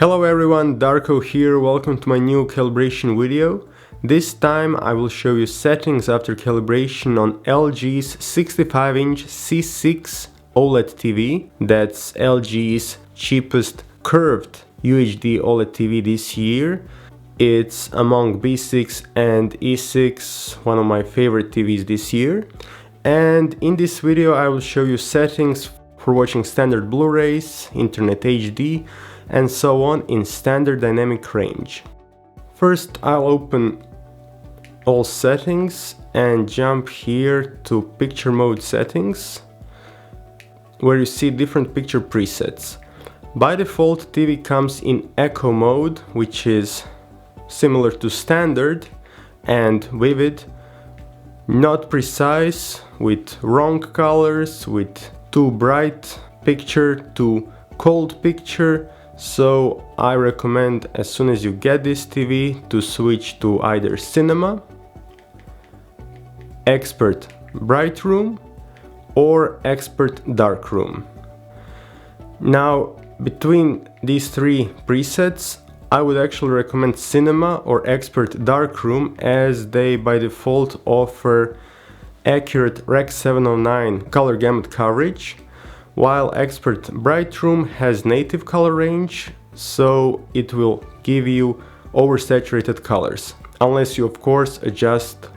Hello everyone, Darko here, welcome to my new calibration video. This time I will show you settings after calibration on LG's 65-inch C6 OLED TV. That's LG's cheapest curved UHD OLED TV this year. It's among B6 and E6, one of my favorite TVs this year. And in this video I will show you settings for watching standard Blu-rays, Internet HD, and so on in standard dynamic range. First I'll open all settings and jump here to picture mode settings, where you see different picture presets. By default, TV comes in echo mode, which is similar to standard and vivid, not precise, with wrong colors, with too bright picture, too cold picture. So I recommend, as soon as you get this TV, to switch to either Cinema, Expert Bright Room, or Expert Dark Room. Now, between these three presets, I would actually recommend Cinema or Expert Dark Room, as they by default offer accurate Rec. 709 color gamut coverage, while Expert Bright Room has native color range, so it will give you oversaturated colors, unless you of course adjust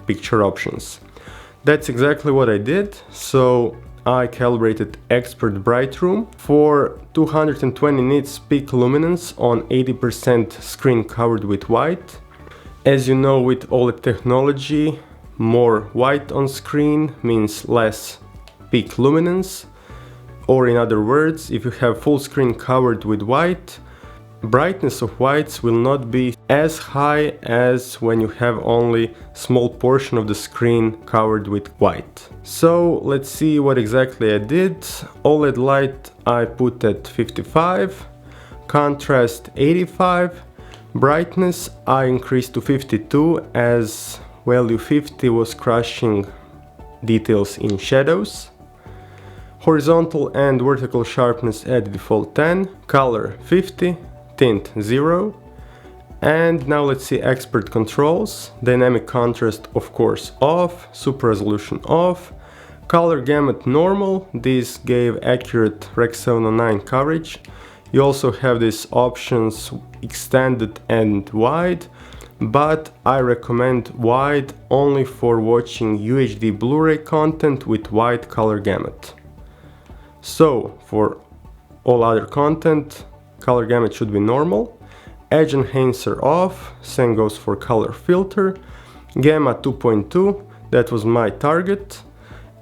picture options. That's exactly what I did, so I calibrated Expert Bright Room for 220 nits peak luminance on 80% screen covered with white. As you know, with OLED technology, more white on screen means less peak luminance. Or in other words, if you have full screen covered with white, brightness of whites will not be as high as when you have only small portion of the screen covered with white. So let's see what exactly I did. OLED light I put at 55, contrast 85, brightness I increased to 52, as value 50 was crushing details in shadows. Horizontal and vertical sharpness at default 10, color 50, tint 0. And now let's see expert controls. Dynamic contrast of course off, super resolution off, color gamut normal. This gave accurate Rec. 709 coverage. You also have these options extended and wide, but I recommend wide only for watching UHD Blu-ray content with wide color gamut. So for all other content, color gamut should be normal. Edge enhancer off, same goes for color filter. Gamma 2.2, that was my target.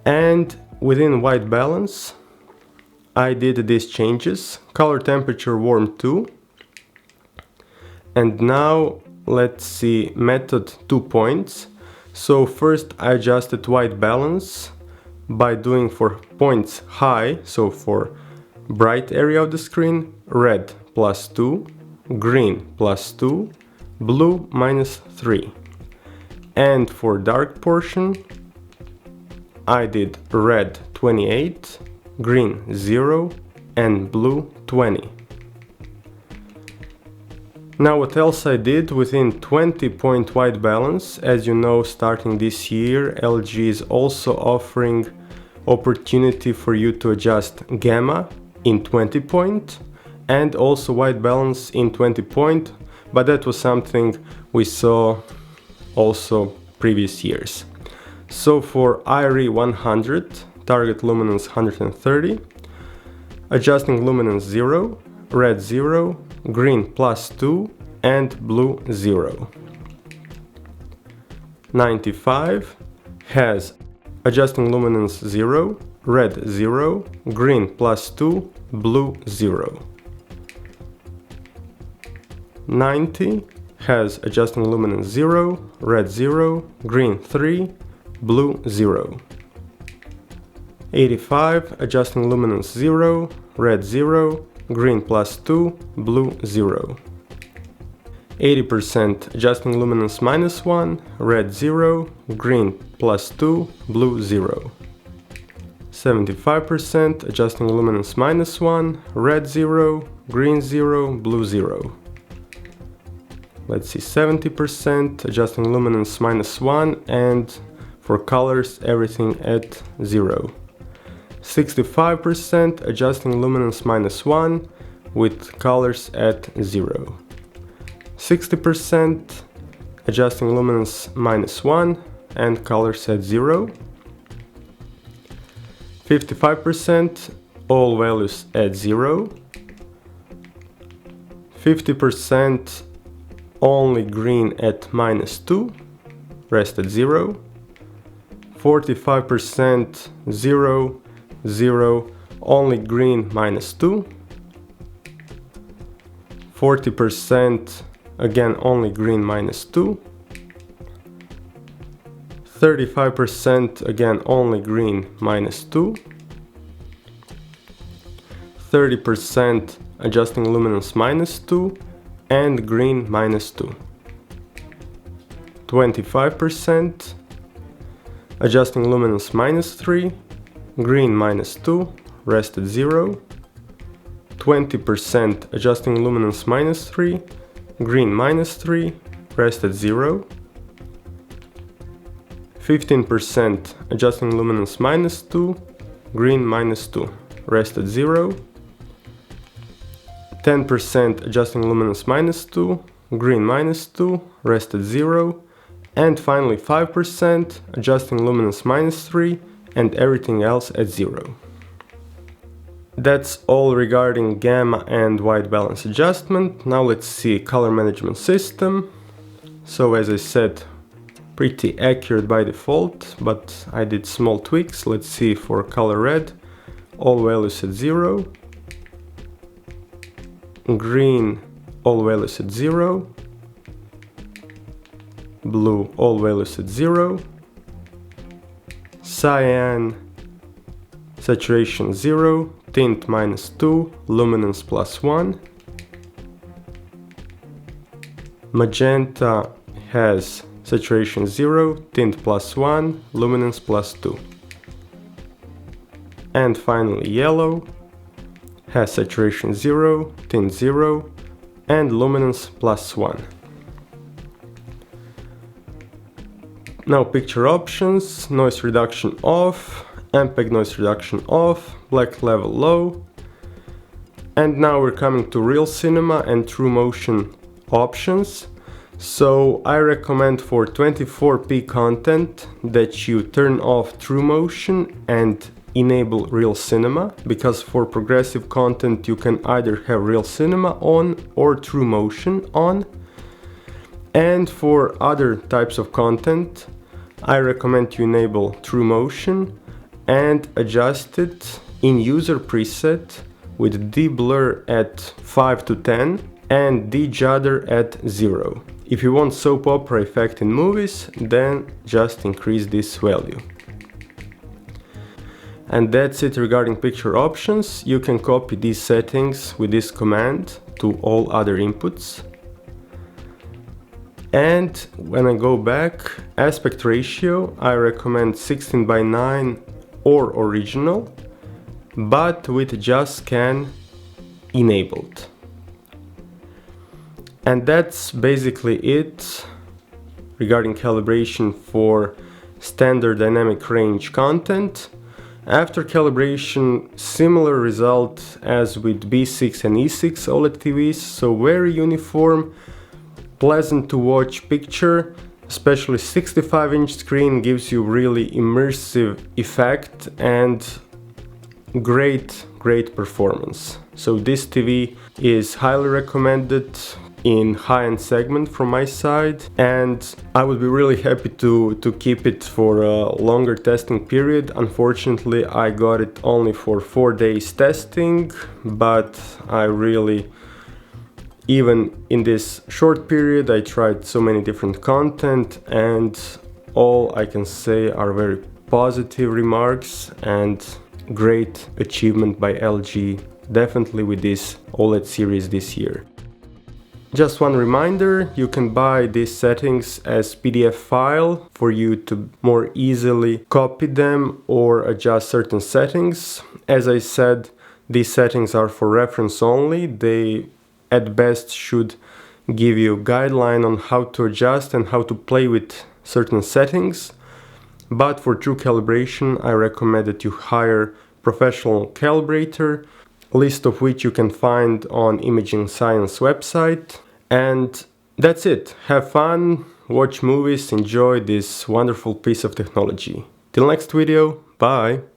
And within white balance, I did these changes. Color temperature warm 2. And now let's see method 2 points. So first I adjusted white balance by doing for points high, so for bright area of the screen, red +2, green +2, blue -3. And for dark portion, I did red 28, green 0, and blue 20. Now what else I did within 20-point white balance? As you know, starting this year, LG is also offering opportunity for you to adjust gamma in 20-point and also white balance in 20-point, but that was something we saw also previous years. So for IRE 100, target luminance 130, adjusting luminance 0, red 0, green +2, and blue 0. 95 has adjusting luminance 0, red 0, green +2, blue 0. 90 has adjusting luminance 0, red 0, green 3, blue 0. 85 adjusting luminance 0, red 0, green +2, blue 0. 80% adjusting luminance -1, red 0, green +2, blue 0. 75%, adjusting luminance -1, red 0, green 0, blue 0. Let's see, 70%, adjusting luminance -1, and for colors everything at 0. 65%, adjusting luminance -1 with colors at 0. 60%, adjusting luminance -1 and colors at 0. 55%, all values at 0. 50%, only green at -2, rest at 0. 45%, 0, 0, only green -2. 40%, again only green -2. 35%, again only green -2. 30%, adjusting luminance -2 and green -2. 25%, adjusting luminance -3, green -2, rest at 0. 20%, adjusting luminance -3, green -3, rest at 0. 15%, adjusting luminance -2, green -2, rest at 0. 10%, adjusting luminance -2, green -2, rest at 0. And finally 5%, adjusting luminance -3 and everything else at 0. That's all regarding gamma and white balance adjustment. Now let's see color management system. So as I said, pretty accurate by default, but I did small tweaks. Let's see for color red, all values at 0. Green, all values at 0. Blue, all values at 0. Cyan, saturation 0, tint -2, luminance +1. Magenta has saturation 0, tint +1, luminance +2. And finally yellow has saturation 0, tint 0, and luminance +1. Now picture options, noise reduction off, MPEG noise reduction off, black level low. And now we're coming to real cinema and true motion options. So I recommend for 24p content that you turn off true motion and enable real cinema, because for progressive content you can either have real cinema on or true motion on. And for other types of content, I recommend you enable true motion and adjust it in user preset with deblur at 5 to 10 and dejudder at 0. If you want soap opera effect in movies, then just increase this value. And that's it regarding picture options. You can copy these settings with this command to all other inputs. And when I go back, aspect ratio, I recommend 16:9 or original, but with just scan enabled. And that's basically it regarding calibration for standard dynamic range content. After calibration, similar result as with B6 and E6 OLED TVs, so very uniform, pleasant to watch picture, especially 65-inch screen gives you really immersive effect and great performance. So this TV is highly recommended in high-end segment from my side, and I would be really happy to keep it for a longer testing period. Unfortunately, I got it only for 4 days testing, but I really, even in this short period, I tried so many different content, and all I can say are very positive remarks and great achievement by LG, definitely with this OLED series this year. Just one reminder, you can buy these settings as PDF file for you to more easily copy them or adjust certain settings. As I said, these settings are for reference only. They at best should give you a guideline on how to adjust and how to play with certain settings. But for true calibration, I recommend that you hire professional calibrator, list of which you can find on Imaging Science website. And that's it. Have fun, watch movies, enjoy this wonderful piece of technology. Till next video, bye!